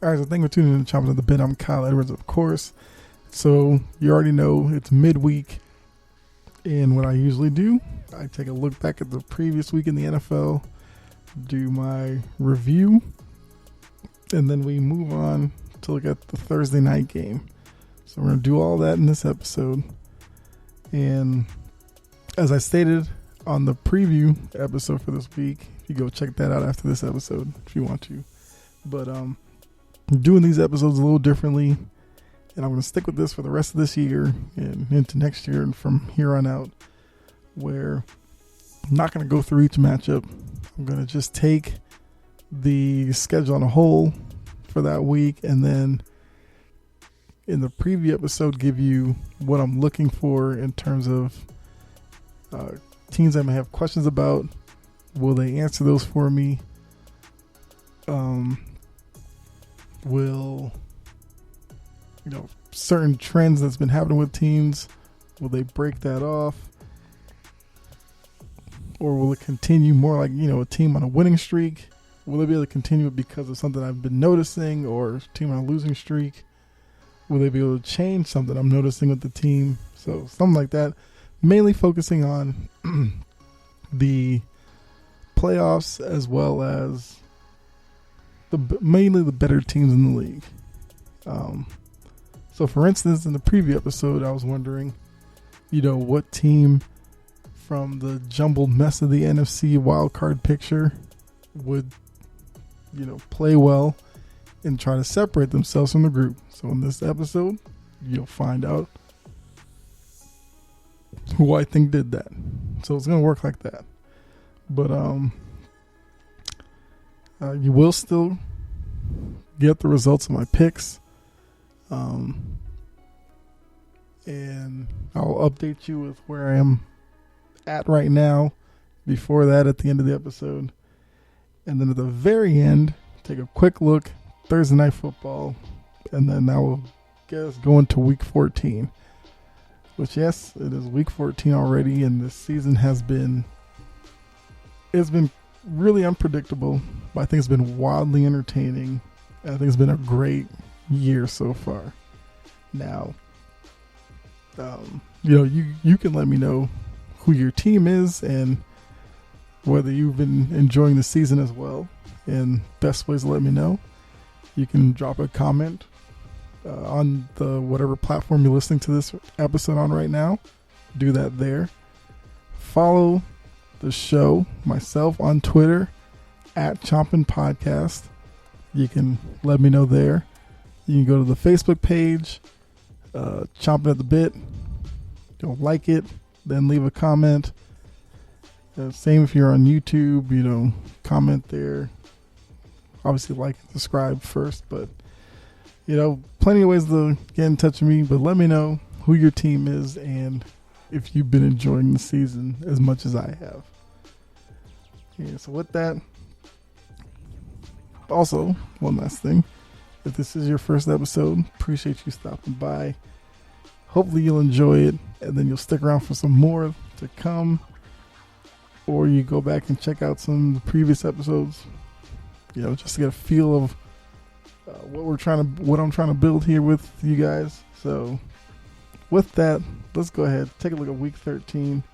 All right, so thank you for tuning in to Chomping at the Bit. I'm Kyle Edwards, of course. So you already know it's midweek, and what I usually do, I take a look back at the previous week in the NFL, do my review, and then we move on to look at the Thursday night game. So we're going to do all that in this episode. And as I stated on the preview episode for this week, you go check that out after this episode if you want to. But I'm doing these episodes a little differently, and I'm going to stick with this for the rest of this year and into next year and from here on out, where I'm not going to go through each matchup. I'm going to just take the schedule on a whole for that week, and then in the preview episode give you what I'm looking for in terms of teams I may have questions about. Will they answer those for me? Will, certain trends that's been happening with teams, will they break that off? Or will it continue more like, a team on a winning streak? Will they be able to continue it because of something I've been noticing, or a team on a losing streak? Will they be able to change something I'm noticing with the team? So something like that. Mainly focusing on the playoffs as well as mainly the better teams in the league. So for instance, in the preview episode, I was wondering, what team from the jumbled mess of the NFC Wild Card picture would, play well and try to separate themselves from the group. So in this episode, you'll find out who I think did that. So it's going to work like that. But you will still get the results of my picks. And I'll update you with where I am at right now before that at the end of the episode. And then at the very end, take a quick look, Thursday Night Football, and then I will go into Week 14. Which, yes, it is Week 14 already, and this season it's been really unpredictable, but I think it's been wildly entertaining. I think it's been a great year so far. Now, you can let me know who your team is and whether you've been enjoying the season as well. And best ways to let me know, you can drop a comment on the whatever platform you're listening to this episode on right now. Do that there. Follow the show, myself, on Twitter at Chompin' Podcast. You can let me know there. You can go to the Facebook page, Chompin' at the Bit. You'll like it, then leave a comment. Same if you're on YouTube, comment there. Obviously like and subscribe first, but plenty of ways to get in touch with me, but let me know who your team is and if you've been enjoying the season as much as I have. Yeah, so with that, also, one last thing. If this is your first episode, appreciate you stopping by. Hopefully you'll enjoy it, and then you'll stick around for some more to come, or you go back and check out some of the previous episodes, just to get a feel of what I'm trying to build here with you guys. So with that, let's go ahead, take a look at Week 13.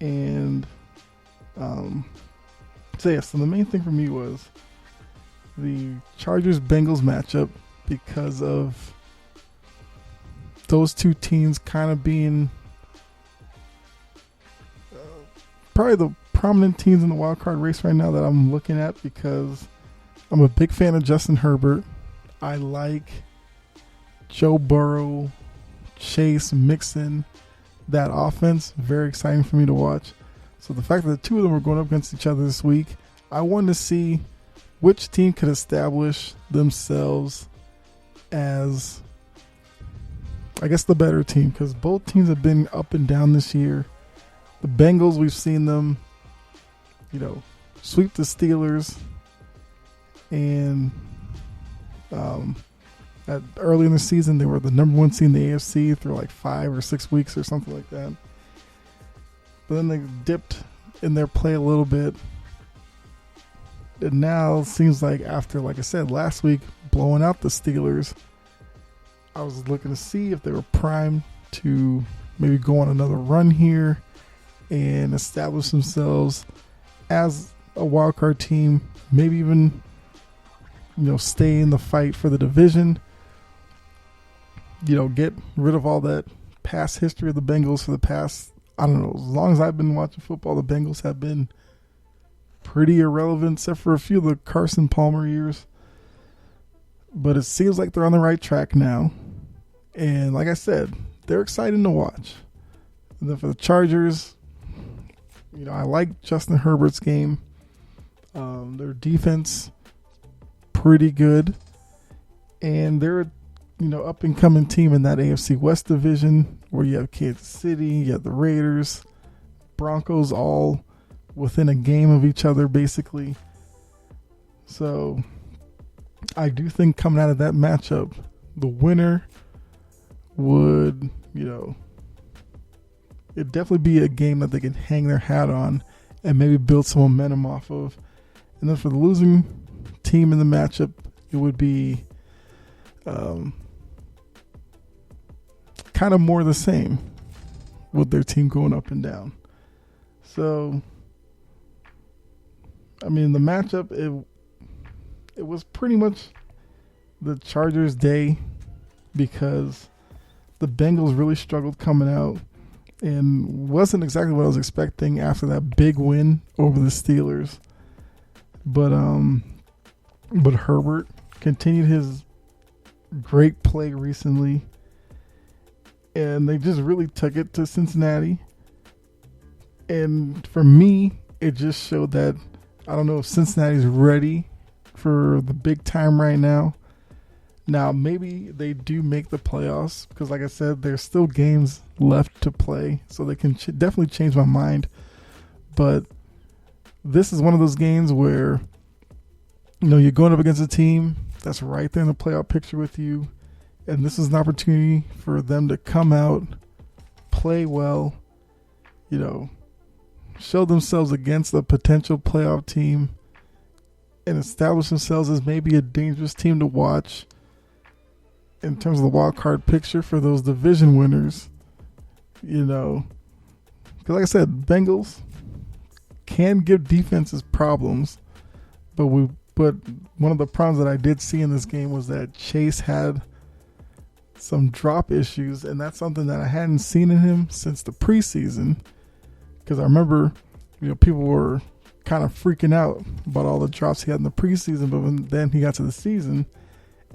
And so the main thing for me was the Chargers-Bengals matchup, because of those two teams kind of being probably the prominent teams in the wild card race right now that I'm looking at, because I'm a big fan of Justin Herbert. I like Joe Burrow, Chase, Mixon, that offense. Very exciting for me to watch. So the fact that the two of them were going up against each other this week, I wanted to see which team could establish themselves as, I guess, the better team, because both teams have been up and down this year. The Bengals, we've seen them, sweep the Steelers, and early in the season, they were the number one seed in the AFC through like 5 or 6 weeks or something like that. But then they dipped in their play a little bit. And now it seems like after, like I said, last week, blowing out the Steelers, I was looking to see if they were primed to maybe go on another run here and establish themselves as a wild card team, maybe even, stay in the fight for the division, get rid of all that past history of the Bengals for the past, I don't know, as long as I've been watching football, the Bengals have been pretty irrelevant except for a few of the Carson Palmer years. But it seems like they're on the right track now. And like I said, they're exciting to watch. And then for the Chargers, I like Justin Herbert's game. Their defense, pretty good. And they're, up and coming team in that AFC West division where you have Kansas City, you have the Raiders, Broncos, all within a game of each other, basically. So I do think coming out of that matchup, the winner would, it'd definitely be a game that they can hang their hat on and maybe build some momentum off of. And then for the losing team in the matchup, it would be kind of more the same with their team going up and down. So, the matchup, it was pretty much the Chargers' day because the Bengals really struggled coming out and wasn't exactly what I was expecting after that big win over the Steelers. But Herbert continued his great play recently, and they just really took it to Cincinnati. And for me, it just showed that I don't know if Cincinnati's ready for the big time right now. Now, maybe they do make the playoffs because, like I said, there's still games left to play, so they can definitely change my mind. But this is one of those games where, you're going up against a team that's right there in the playoff picture with you, and this is an opportunity for them to come out, play well, show themselves against a potential playoff team and establish themselves as maybe a dangerous team to watch in terms of the wild card picture for those division winners. Because like I said, Bengals can give defenses problems, but one of the problems that I did see in this game was that Chase had some drop issues, and that's something that I hadn't seen in him since the preseason. Because I remember, people were kind of freaking out about all the drops he had in the preseason, but then he got to the season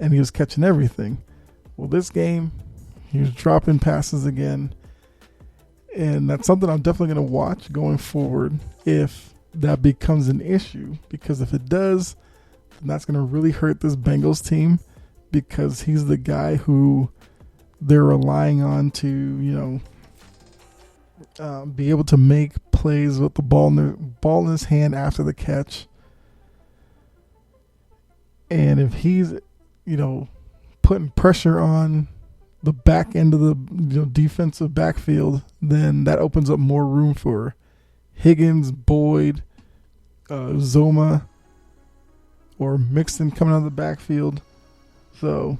and he was catching everything. Well, this game, he was dropping passes again, and that's something I'm definitely going to watch going forward if that becomes an issue, because if it does, then that's going to really hurt this Bengals team, because he's the guy who they're relying on to, be able to make plays with the ball in his hand after the catch. And if he's, putting pressure on the back end of the defensive backfield, then that opens up more room for Higgins, Boyd, Zoma, or Mixon coming out of the backfield. So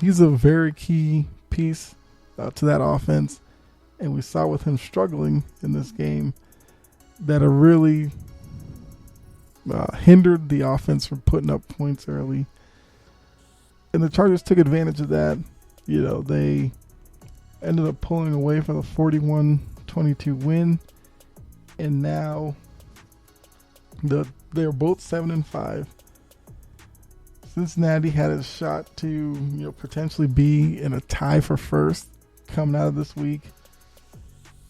he's a very key piece to that offense. And we saw with him struggling in this game that it really hindered the offense from putting up points early. And the Chargers took advantage of that. They ended up pulling away for the 41-22 win. And now they're both 7-5. Cincinnati had a shot to potentially be in a tie for first coming out of this week.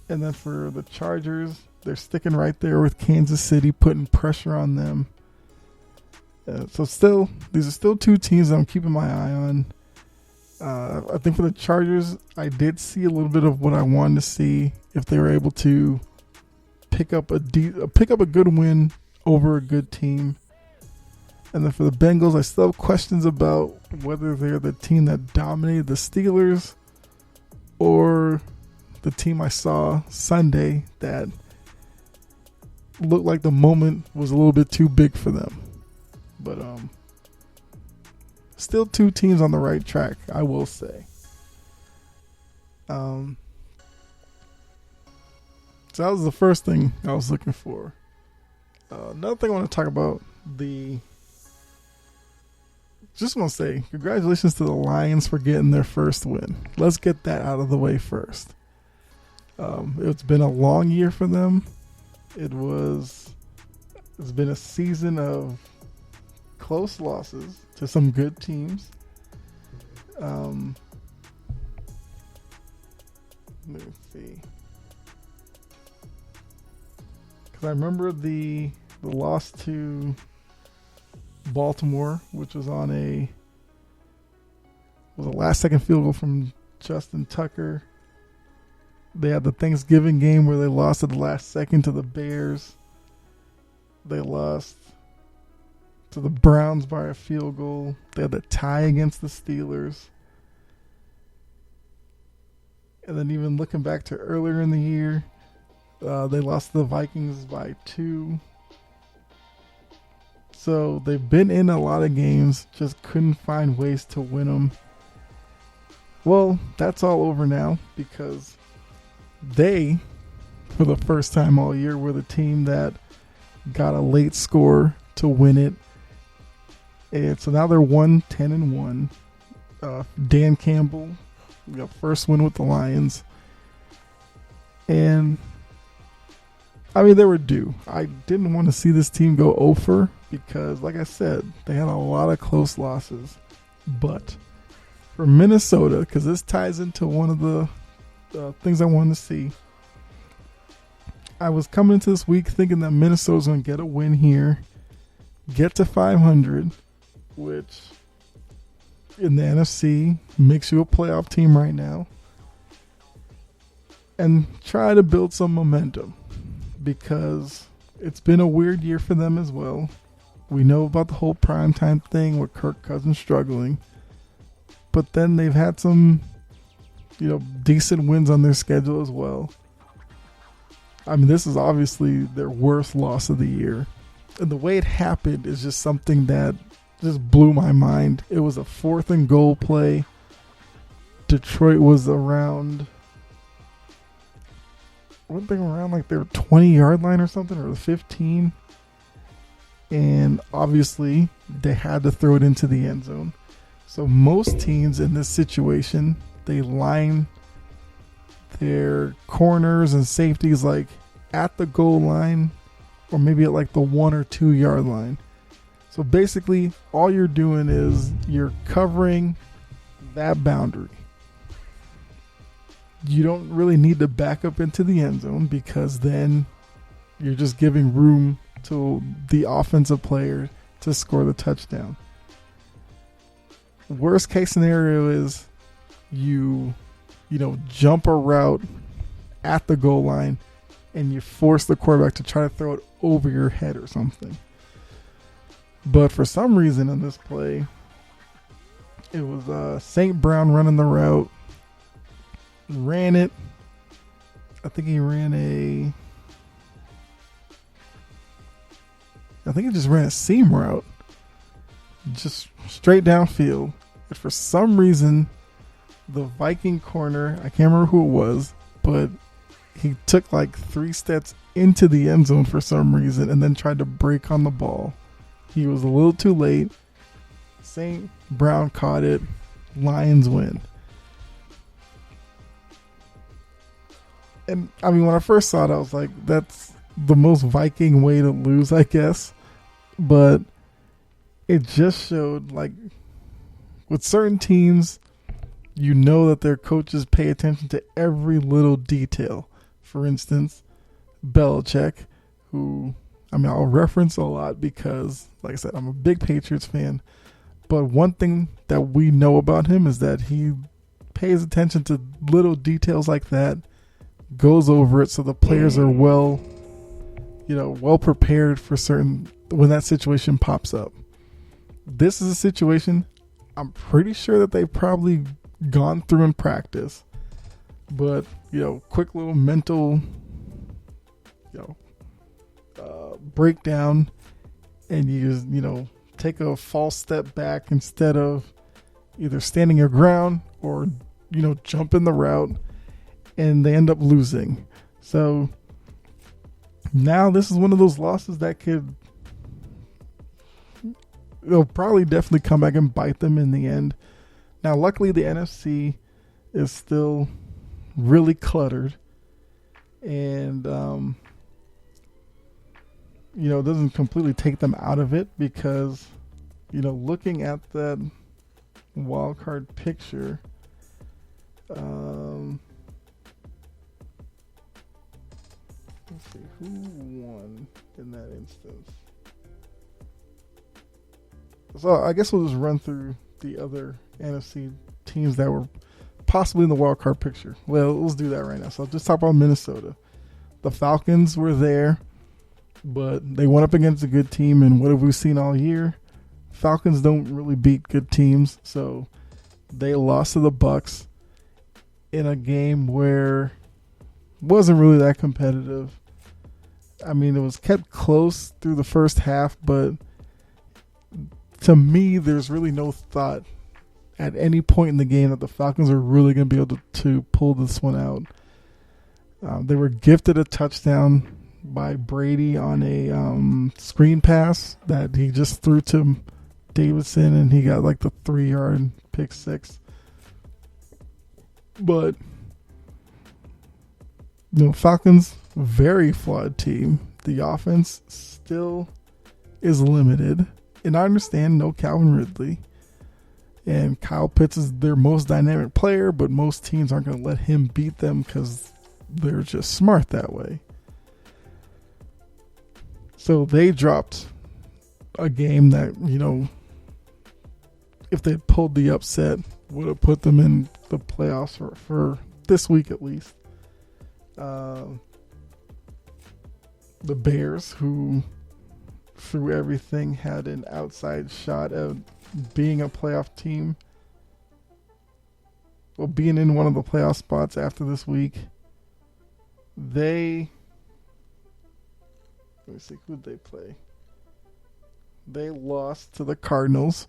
And then for the Chargers, they're sticking right there with Kansas City, putting pressure on them. So these are still two teams that I'm keeping my eye on. I think for the Chargers, I did see a little bit of what I wanted to see if they were able to pick up a good win over a good team. And then for the Bengals, I still have questions about whether they're the team that dominated the Steelers or the team I saw Sunday that looked like the moment was a little bit too big for them. But still 2 teams on the right track, I will say. So that was the first thing I was looking for. Another thing I want to talk about, just want to say congratulations to the Lions for getting their first win. Let's get that out of the way first. It's been a long year for them. It's been a season of close losses to some good teams. Let me see. Because I remember the loss to Baltimore, which was on a last-second field goal from Justin Tucker. They had the Thanksgiving game where they lost at the last second to the Bears. They lost to the Browns by a field goal. They had the tie against the Steelers. And then even looking back to earlier in the year, they lost to the Vikings by 2. So they've been in a lot of games, just couldn't find ways to win them. Well, that's all over now because they, for the first time all year, were the team that got a late score to win it. And so now they're 1-10-1. Dan Campbell got first win with the Lions. And I mean, they were due. I didn't want to see this team go over because, like I said, they had a lot of close losses. But for Minnesota, because this ties into one of the things I wanted to see, I was coming into this week thinking that Minnesota's going to get a win here, get to 500, which in the NFC makes you a playoff team right now, and try to build some momentum because it's been a weird year for them as well. We know about the whole primetime thing with Kirk Cousins struggling, but then they've had some, decent wins on their schedule as well. I mean, this is obviously their worst loss of the year. And the way it happened is just something that just blew my mind. It was a 4th and goal play. Detroit was around like their 20-yard line or something, or the 15. And obviously, they had to throw it into the end zone. So most teams in this situation, they line their corners and safeties like at the goal line or maybe at like the 1 or 2 yard line. So basically all you're doing is you're covering that boundary. You don't really need to back up into the end zone because then you're just giving room to the offensive player to score the touchdown. Worst case scenario is you jump a route at the goal line and you force the quarterback to try to throw it over your head or something. But for some reason in this play, it was St. Brown running the route, ran it. I think he just ran a seam route, just straight downfield. And for some reason, the Viking corner, I can't remember who it was, but he took like 3 steps into the end zone for some reason and then tried to break on the ball. He was a little too late. St. Brown caught it. Lions win. And I mean, when I first saw it, I was like, that's the most Viking way to lose, I guess. But it just showed, like, with certain teams, you know that their coaches pay attention to every little detail. For instance, Belichick, who, I mean, I'll reference a lot because, like I said, I'm a big Patriots fan. But one thing that we know about him is that he pays attention to little details like that, goes over it so the players are well prepared for when that situation pops up. This is a situation I'm pretty sure that they've probably gone through in practice, but quick little mental breakdown, and you just take a false step back instead of either standing your ground or, jump in the route, and they end up losing. So now this is one of those losses that it'll probably definitely come back and bite them in the end. Now, luckily, the NFC is still really cluttered, and it doesn't completely take them out of it because, looking at that wild card picture, let's see who won in that instance. So I guess we'll just run through the other NFC teams that were possibly in the wild card picture. Well, let's do that right now. So I'll just talk about Minnesota. The Falcons were there, but they went up against a good team, and what have we seen all year? Falcons don't really beat good teams, so they lost to the Bucs in a game where it wasn't really that competitive. I mean, it was kept close through the first half, but to me, there's really no thought at any point in the game that the Falcons are really going to be able to pull this one out. They were gifted a touchdown by Brady on a screen pass that he just threw to Davidson, and he got like the 3-yard pick six. But, Falcons, very flawed team. The offense still is limited. And I understand no Calvin Ridley. And Kyle Pitts is their most dynamic player, but most teams aren't going to let him beat them because they're just smart that way. So they dropped a game that, if they pulled the upset, would have put them in the playoffs for this week at least. The Bears, who through everything had an outside shot at being a playoff team, well, being in one of the playoff spots after this week. Let me see, who'd they play? They lost to the Cardinals,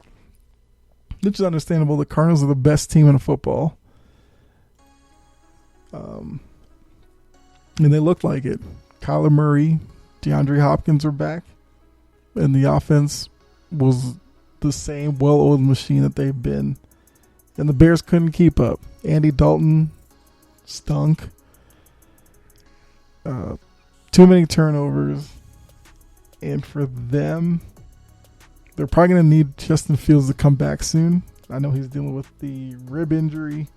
which is understandable. The Cardinals are the best team in football. And they looked like it. Kyler Murray, DeAndre Hopkins were back, and the offense was the same well-oiled machine that they've been. And the Bears couldn't keep up. Andy Dalton stunk. Too many turnovers. And for them, they're probably going to need Justin Fields to come back soon. I know he's dealing with the rib injury.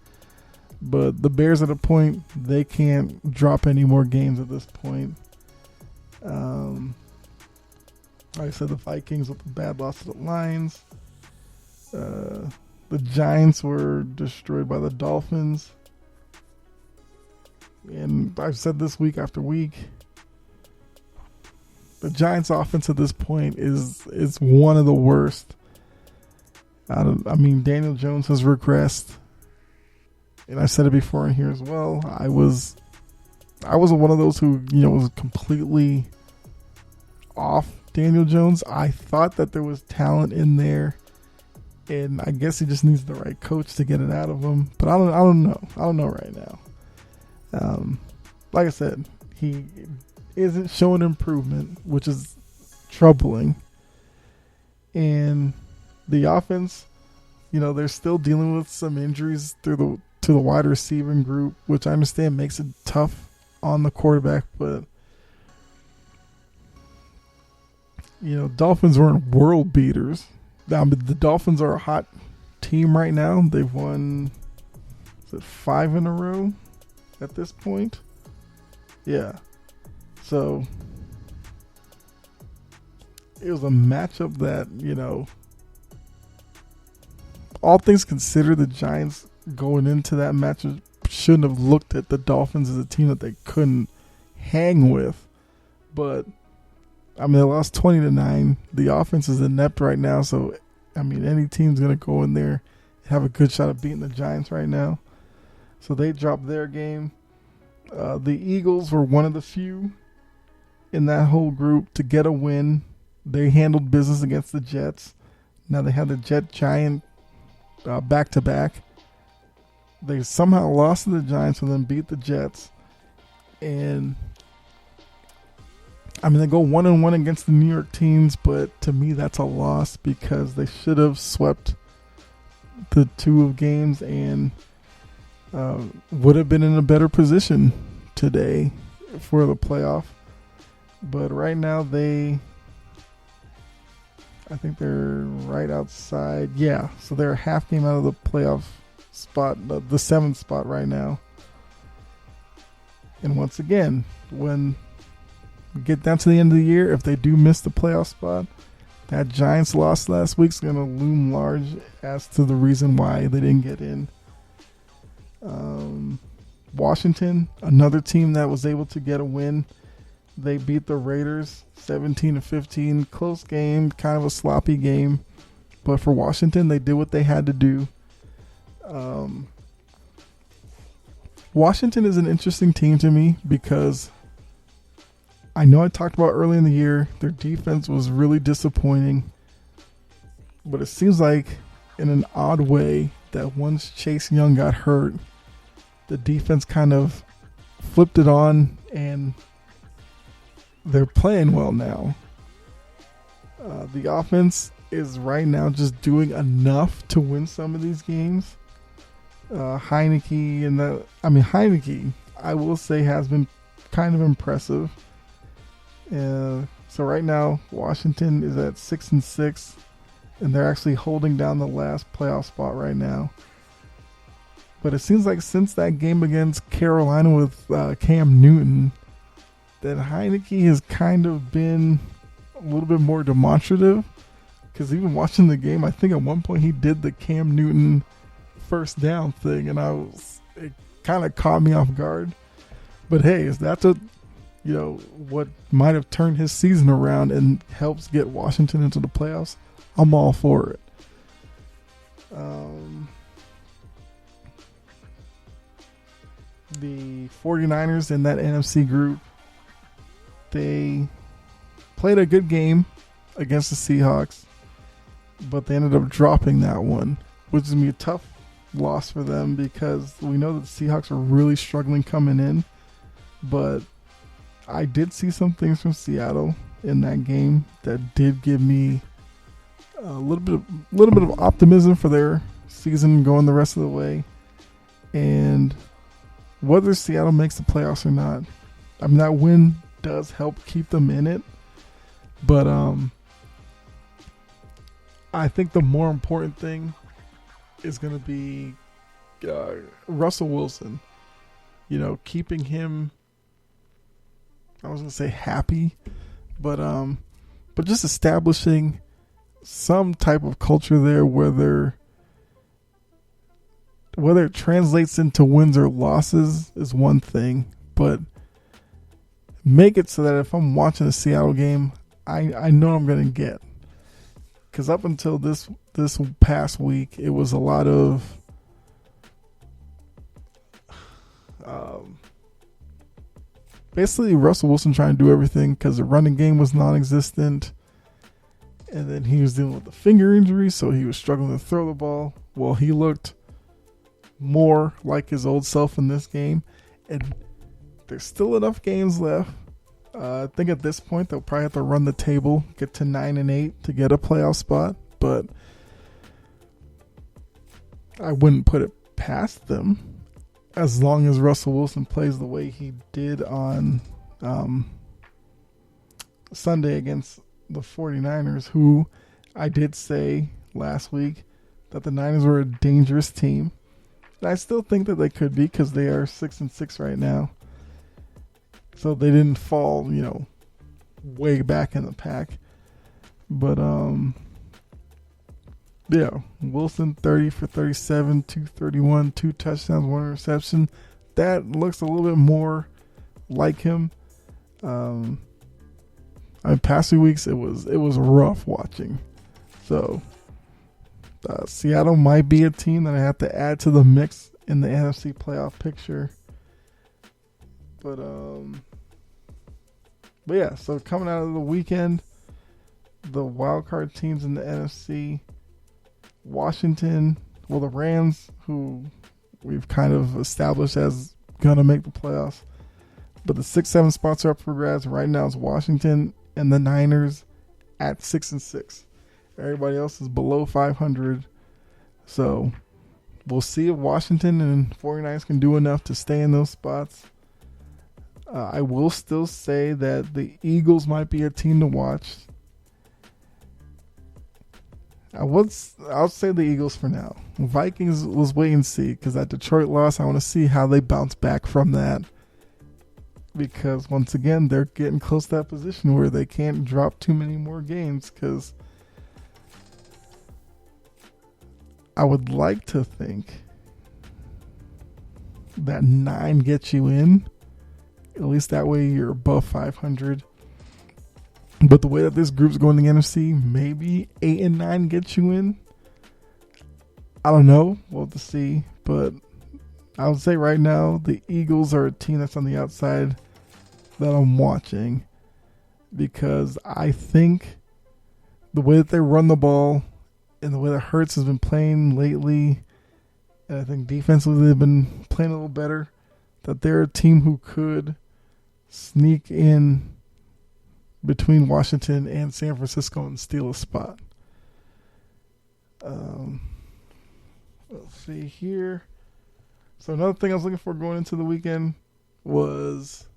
But the Bears at a point, they can't drop any more games at this point. Like I said, the Vikings with the bad loss to the Lions. The Giants were destroyed by the Dolphins. And I've said this week after week, the Giants' offense at this point is one of the worst. Daniel Jones has regressed. And I said it before in here as well. I wasn't one of those who, was completely off Daniel Jones. I thought that there was talent in there, and I guess he just needs the right coach to get it out of him. But I don't know. I don't know right now. Like I said, he isn't showing improvement, which is troubling. And the offense, they're still dealing with some injuries to the wide receiving group, which I understand makes it tough on the quarterback, but Dolphins weren't world beaters. The Dolphins are a hot team right now. They've won 5 in a row at this point. Yeah. So it was a matchup that, all things considered, the Giants going into that matchup shouldn't have looked at the Dolphins as a team that they couldn't hang with. But they lost 20-9. The offense is inept right now, so any team's gonna go in there and have a good shot at beating the Giants right now. So they dropped their game. The Eagles were one of the few in that whole group to get a win. They handled business against the Jets. Now they had the Jet Giant back to back. They somehow lost to the Giants and then beat the Jets. And I mean, they go 1-1 against the New York teams, but to me that's a loss because they should have swept the two of games and would have been in a better position today for the playoff. But right now I think they're right outside. Yeah, so they're a half game out of the playoff spot, the 7th spot right now. And once again, when we get down to the end of the year, if they do miss the playoff spot, that Giants loss last week is going to loom large as to the reason why they didn't get in. Washington, another team that was able to get a win. They beat the Raiders 17-15. Close game, kind of a sloppy game. But for Washington, they did what they had to do. Washington is an interesting team to me because I know I talked about early in the year, their defense was really disappointing. But it seems like in an odd way that once Chase Young got hurt, the defense kind of flipped it on and they're playing well now. The offense is right now just doing enough to win some of these games. Heineke, I will say, has been kind of impressive. So right now, Washington is at 6-6, and they're actually holding down the last playoff spot right now. But it seems like since that game against Carolina with Cam Newton, that Heineke has kind of been a little bit more demonstrative. Because even watching the game, I think at one point he did the Cam Newton first down thing, and it kind of caught me off guard. But hey, if that's what might have turned his season around and helps get Washington into the playoffs, I'm all for it. The 49ers in that NFC group, they played a good game against the Seahawks, but they ended up dropping that one, which is going to be a tough loss for them because we know that the Seahawks are really struggling coming in. But I did see some things from Seattle in that game that did give me a little bit of optimism for their season going the rest of the way. And whether Seattle makes the playoffs or not, I mean, that win does help keep them in it. But I think the more important thing is going to be Russell Wilson. Keeping him, I was going to say happy, but just establishing some type of culture there, whether it translates into wins or losses is one thing, but make it so that if I'm watching a Seattle game, I know I'm going to get. Because up until this past week, it was a lot of basically Russell Wilson trying to do everything because the running game was non-existent. And then he was dealing with the finger injury, so he was struggling to throw the ball. Well, he looked more like his old self in this game. And there's still enough games left. I think at this point they'll probably have to run the table, get to 9-8 to get a playoff spot. But I wouldn't put it past them as long as Russell Wilson plays the way he did on Sunday against the 49ers, who I did say last week that the Niners were a dangerous team. And I still think that they could be because they are 6-6 right now. So they didn't fall, way back in the pack. But, Wilson 30 for 37, 231, 2 touchdowns, 1 interception. That looks a little bit more like him. Past few weeks it was rough watching. So Seattle might be a team that I have to add to the mix in the NFC playoff picture. But yeah, so coming out of the weekend, the wild card teams in the NFC, Washington, well, the Rams, who we've kind of established as going to make the playoffs. But the 6-7 spots are up for grabs. Right now it's Washington and the Niners at 6-6. Everybody else is below 500. So we'll see if Washington and 49ers can do enough to stay in those spots. I will still say that the Eagles might be a team to watch. I'll say the Eagles for now. Vikings, let's wait and see, because that Detroit loss, I want to see how they bounce back from that. Because once again, they're getting close to that position where they can't drop too many more games, because I would like to think that 9 gets you in. At least that way you're above 500. But the way that this group's going to the NFC, maybe 8 and 9 gets you in. I don't know. We'll have to see. But I would say right now, the Eagles are a team that's on the outside that I'm watching. Because I think the way that they run the ball and the way that Hurts has been playing lately, and I think defensively they've been playing a little better, that they're a team who could sneak in between Washington and San Francisco and steal a spot. Let's see here. So another thing I was looking for going into the weekend was,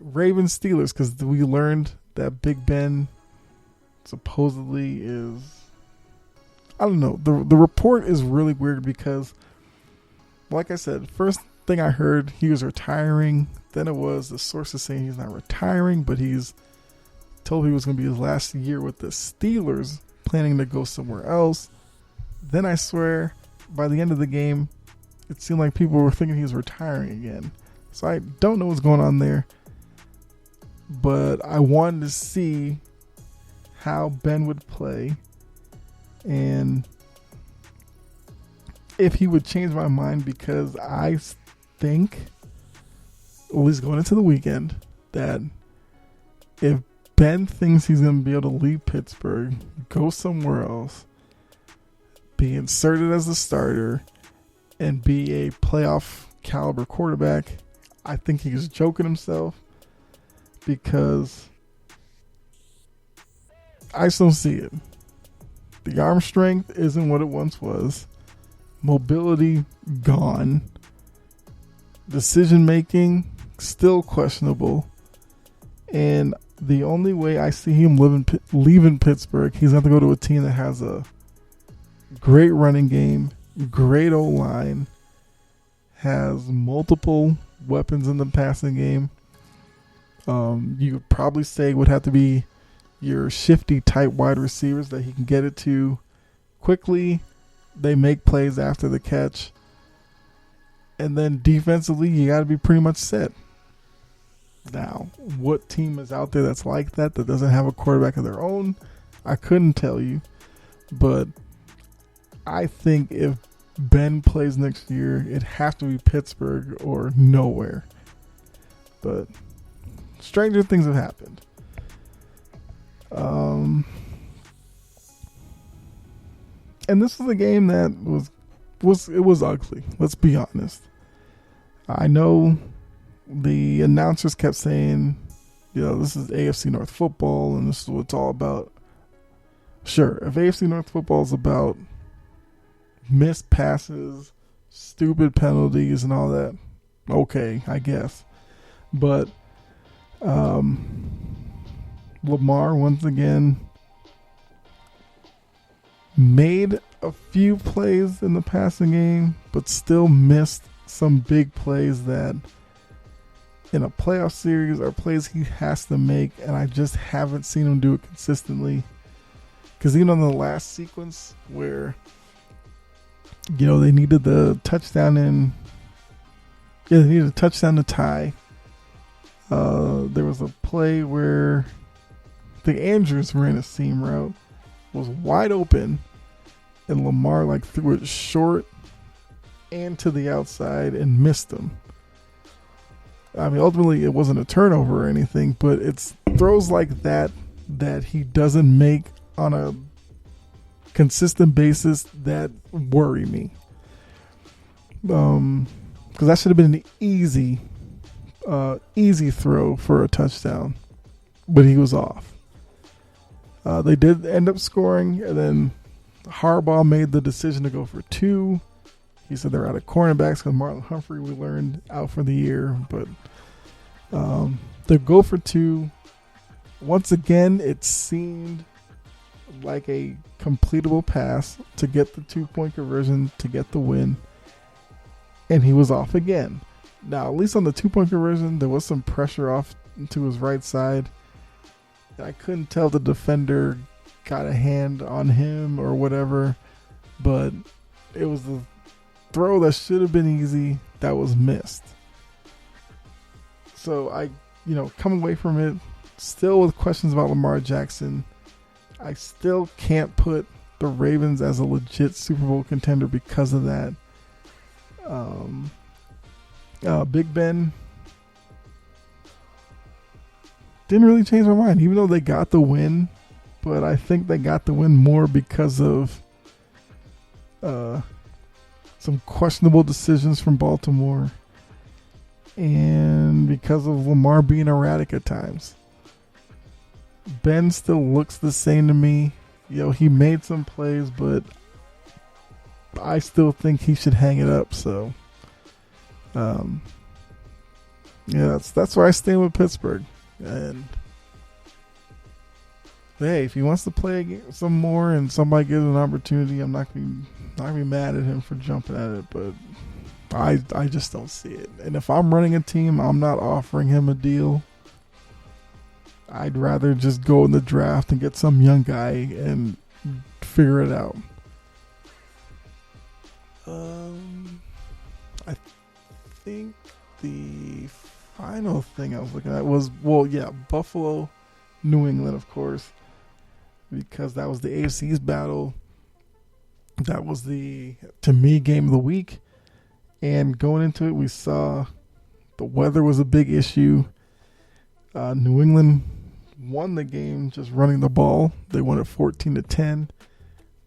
Ravens Steelers, because we learned that Big Ben supposedly is, I don't know, the report is really weird because, like I said, first thing I heard, he was retiring. Then it was the sources saying he's not retiring, but he's told he was going to be his last year with the Steelers, planning to go somewhere else. Then I swear, by the end of the game, it seemed like people were thinking he was retiring again. So I don't know what's going on there. But I wanted to see how Ben would play and if he would change my mind, because I think, at least going into the weekend, that if Ben thinks he's going to be able to leave Pittsburgh, go somewhere else, be inserted as the starter, and be a playoff caliber quarterback, I think he's joking himself, because I just don't see it. The arm strength isn't what it once was. Mobility gone. Decision making still questionable. And the only way I see him leaving Pittsburgh, he's going to have to go to a team that has a great running game, great O-line, has multiple weapons in the passing game. You would probably say would have to be your shifty type wide receivers that he can get it to quickly. They make plays after the catch. And then defensively, you got to be pretty much set. Now, what team is out there that's like that doesn't have a quarterback of their own? I couldn't tell you. But I think if Ben plays next year, it has to be Pittsburgh or nowhere. But stranger things have happened. And this was a game that was ugly. Let's be honest. I know the announcers kept saying, this is AFC North football and this is what it's all about. Sure, if AFC North football is about missed passes, stupid penalties, and all that, okay, I guess. But Lamar once again made a few plays in the passing game, but still missed some big plays that in a playoff series are plays he has to make, and I just haven't seen him do it consistently. Because even on the last sequence where they needed the touchdown they needed a touchdown to tie. There was a play where the Andrews ran a seam route, was wide open, and Lamar threw it short and to the outside and missed him. I mean, ultimately it wasn't a turnover or anything, but it's throws like that that he doesn't make on a consistent basis that worry me. Because that should have been an easy throw for a touchdown, but he was off. They did end up scoring, and then Harbaugh made the decision to go for 2. He said they're out of cornerbacks because Marlon Humphrey, we learned, out for the year. But they go for 2. Once again, it seemed like a completable pass to get the 2-point conversion to get the win. And he was off again. Now, at least on the 2-point conversion, there was some pressure off to his right side. And I couldn't tell if the defender got a hand on him or whatever. But it was the throw that should have been easy that was missed. So I, come away from it still with questions about Lamar Jackson. I still can't put the Ravens as a legit Super Bowl contender because of that. Big Ben didn't really change my mind, even though they got the win. But I think they got the win more because of some questionable decisions from Baltimore and because of Lamar being erratic at times. Ben still looks the same to me. He made some plays, but I still think he should hang it up. So, that's where I stand with Pittsburgh. And hey, if he wants to play some more and somebody gives an opportunity, I'm not gonna be mad at him for jumping at it. But I just don't see it. And if I'm running a team, I'm not offering him a deal. I'd rather just go in the draft and get some young guy and figure it out. I think the final thing I was looking at was, Buffalo, New England, of course, because that was the AFC's battle. That was to me, game of the week. And going into it, we saw the weather was a big issue. New England won the game just running the ball. They won it 14-10.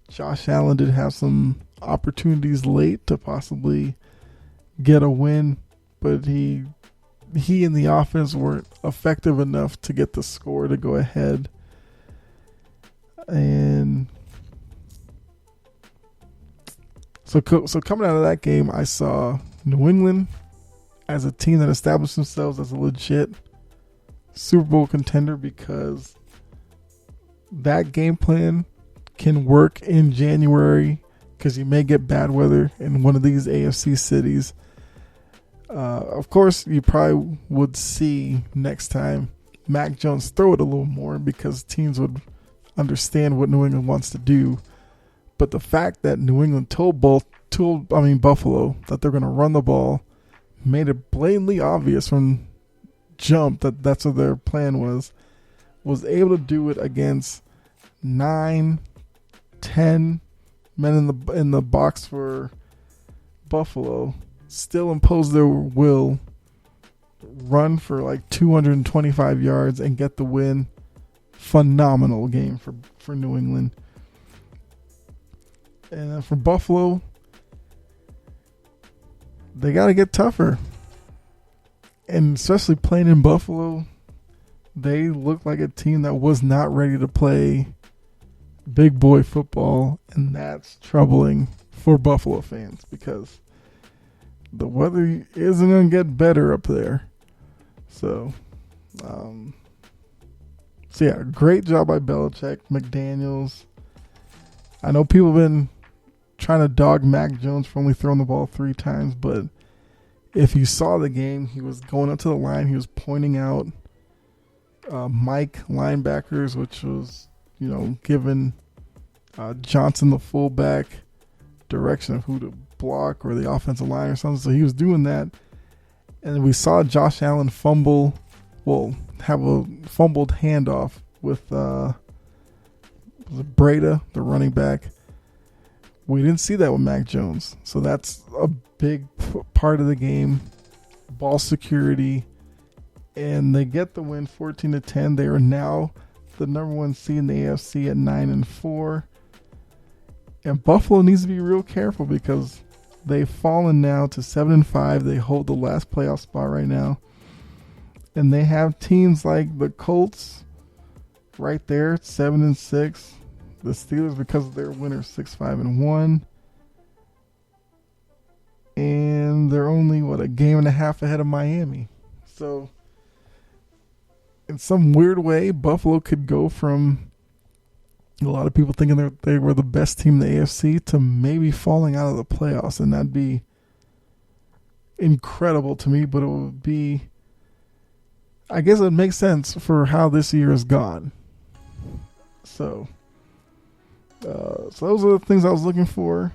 Josh Allen did have some opportunities late to possibly get a win, but he and the offense weren't effective enough to get the score to go ahead. And so coming out of that game, I saw New England as a team that established themselves as a legit Super Bowl contender because that game plan can work in January because you may get bad weather in one of these AFC cities. Of course, you probably would see next time Mac Jones throw it a little more because teams would understand what New England wants to do. But the fact that New England told Buffalo that they're going to run the ball made it blatantly obvious from jump that that's what their plan was able to do it against 9-10 men in the box for Buffalo, still impose their will, run for like 225 yards and get the win. Phenomenal game for New England. And for Buffalo, they got to get tougher. And especially playing in Buffalo, they look like a team that was not ready to play big boy football. And that's troubling for Buffalo fans because the weather isn't going to get better up there. So great job by Belichick, McDaniels. I know people have been trying to dog Mac Jones for only throwing the ball 3 times, but if you saw the game, he was going up to the line. He was pointing out Mike linebackers, which was, giving Johnson, the fullback, direction of who to block or the offensive line or something. So he was doing that. And we saw Josh Allen have a fumbled handoff with Breda, the running back. We didn't see that with Mac Jones. So that's a big part of the game. Ball security. And they get the win 14-10. They are now the number 1 seed in the AFC at 9-4. And Buffalo needs to be real careful because they've fallen now to 7-5. They hold the last playoff spot right now. And they have teams like the Colts right there, 7-6. The Steelers, because of their winner, 6-5-1. And they're only, a game and a half ahead of Miami. So, in some weird way, Buffalo could go from a lot of people thinking they were the best team in the AFC to maybe falling out of the playoffs. And that'd be incredible to me, but it would be, I guess it would make sense for how this year has gone. So those are the things I was looking for.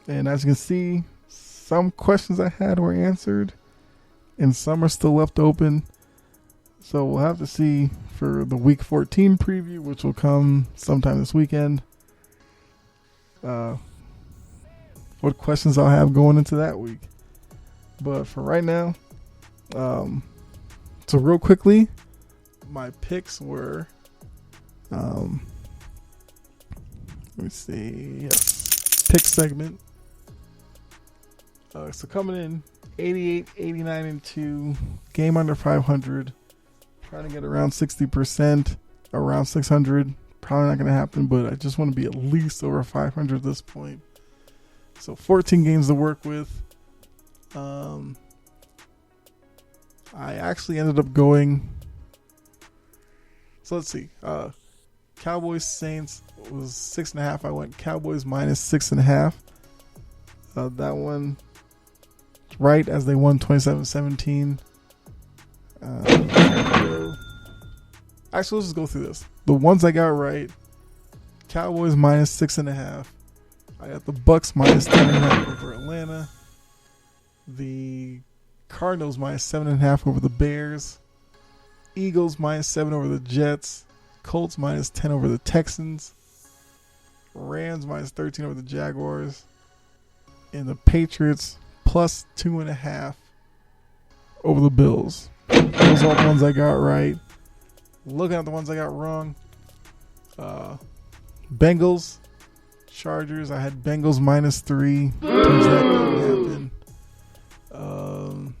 And as you can see, some questions I had were answered and some are still left open. So we'll have to see for the Week 14 preview, which will come sometime this weekend, what questions I'll have going into that week. But for right now, so real quickly, my picks were, let me see, yes, pick segment. So coming in 88, 89, and 2, game under 500. Trying to get around 60%, around 600. Probably not going to happen, but I just want to be at least over 500 at this point. So 14 games to work with. I actually ended up going. So let's see. Cowboys Saints was 6.5. I went Cowboys minus 6.5. That one, right as they won 27-17. Actually, let's just go through this. The ones I got right: Cowboys minus 6.5. I got the Bucks minus 10.5 over Atlanta. The Cardinals minus 7.5 over the Bears. Eagles minus 7 over the Jets. Colts minus 10 over the Texans. Rams minus 13 over the Jaguars. And the Patriots plus 2.5 over the Bills. Those are the ones I got right. Looking at the ones I got wrong. Bengals, Chargers. I had Bengals minus 3. Turns that didn't happen.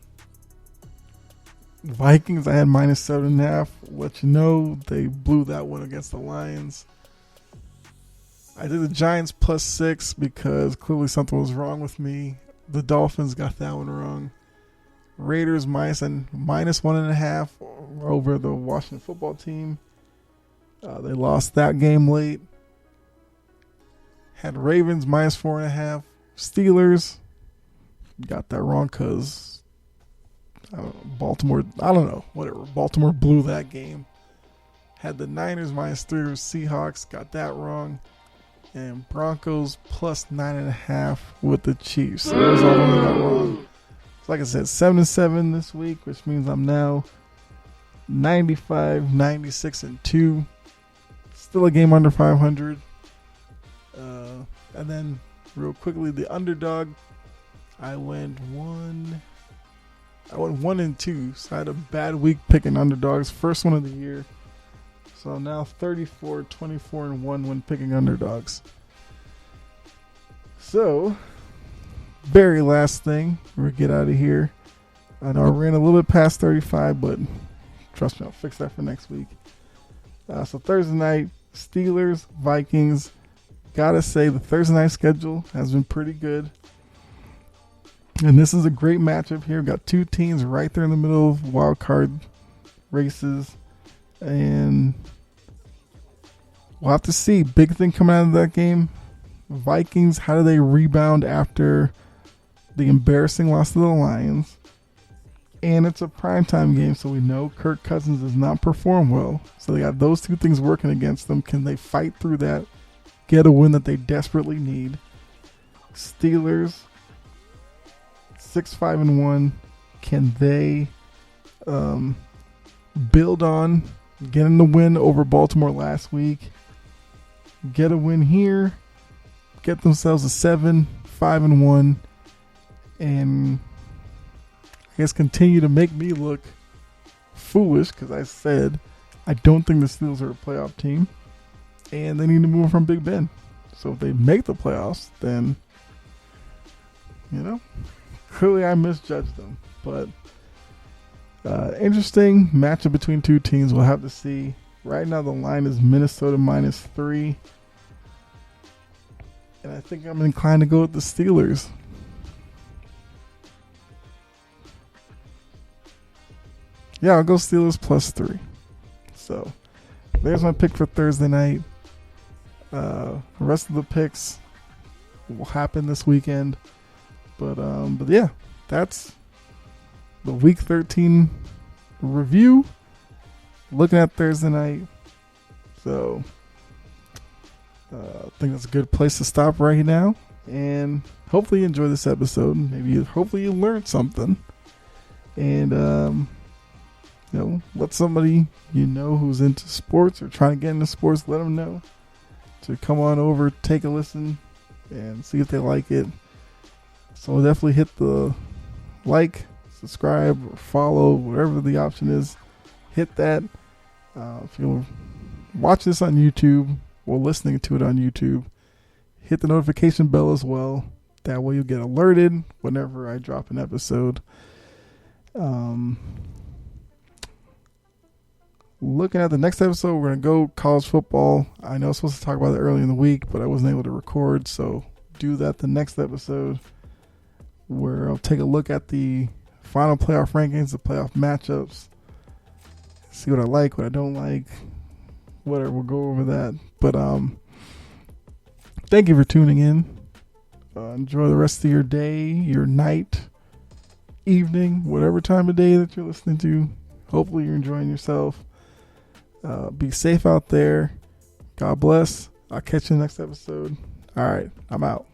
Vikings, I had minus 7.5. Let you know, they blew that one against the Lions. I did the Giants plus 6 because clearly something was wrong with me. The Dolphins got that one wrong. Raiders minus 1.5 over the Washington football team. They lost that game late. Had Ravens minus 4.5. Steelers got that wrong because Baltimore. I don't know. Whatever. Baltimore blew that game. Had the Niners minus 3 over Seahawks. Got that wrong. And Broncos plus 9.5 with the Chiefs. So those all only got wrong. So like I said, 7-7 this week, which means I'm now 95, 96, and 2. Still a game under 500. And then, real quickly, the underdog. I went 1 and 2. So I had a bad week picking underdogs. First one of the year. So I'm now 34, 24, and 1 when picking underdogs. So, very last thing. We'll get out of here. I know I ran a little bit past 35, but trust me, I'll fix that for next week. So Thursday night, Steelers, Vikings. Gotta say, the Thursday night schedule has been pretty good. And this is a great matchup here. We've got two teams right there in the middle of wild card races. And we'll have to see. Big thing coming out of that game. Vikings, how do they rebound after the embarrassing loss to the Lions? And it's a primetime game, so we know Kirk Cousins does not perform well. So they got those two things working against them. Can they fight through that? Get a win that they desperately need. Steelers, 6-5-1. Can they build on getting the win over Baltimore last week? Get a win here. Get themselves a 7-5-1. And I guess continue to make me look foolish because I said I don't think the Steelers are a playoff team, and they need to move from Big Ben. So if they make the playoffs, then, clearly I misjudged them. But interesting matchup between two teams. We'll have to see. Right now the line is Minnesota -3. And I think I'm inclined to go with the Steelers. Yeah, I'll go Steelers +3. So there's my pick for Thursday night. The rest of the picks will happen this weekend. But yeah, that's the Week 13 review. Looking at Thursday night. So I think that's a good place to stop right now. And hopefully you enjoy this episode. Hopefully you learned something. And let somebody who's into sports or trying to get into sports, let them know to come on over, take a listen, and see if they like it. So definitely hit the like, subscribe, or follow, whatever the option is. Hit that. If you'll watch this on YouTube or listening to it on YouTube, hit the notification bell as well. That way you'll get alerted whenever I drop an episode. Looking at the next episode, we're going to go college football. I know I was supposed to talk about it early in the week, but I wasn't able to record, so do that the next episode, where I'll take a look at the final playoff rankings, the playoff matchups, see what I like, what I don't like, whatever. We'll go over that. But thank you for tuning in. Enjoy the rest of your day, your night, evening, whatever time of day that you're listening to. Hopefully you're enjoying yourself. Be safe out there. God bless. I'll catch you in the next episode. All right, I'm out.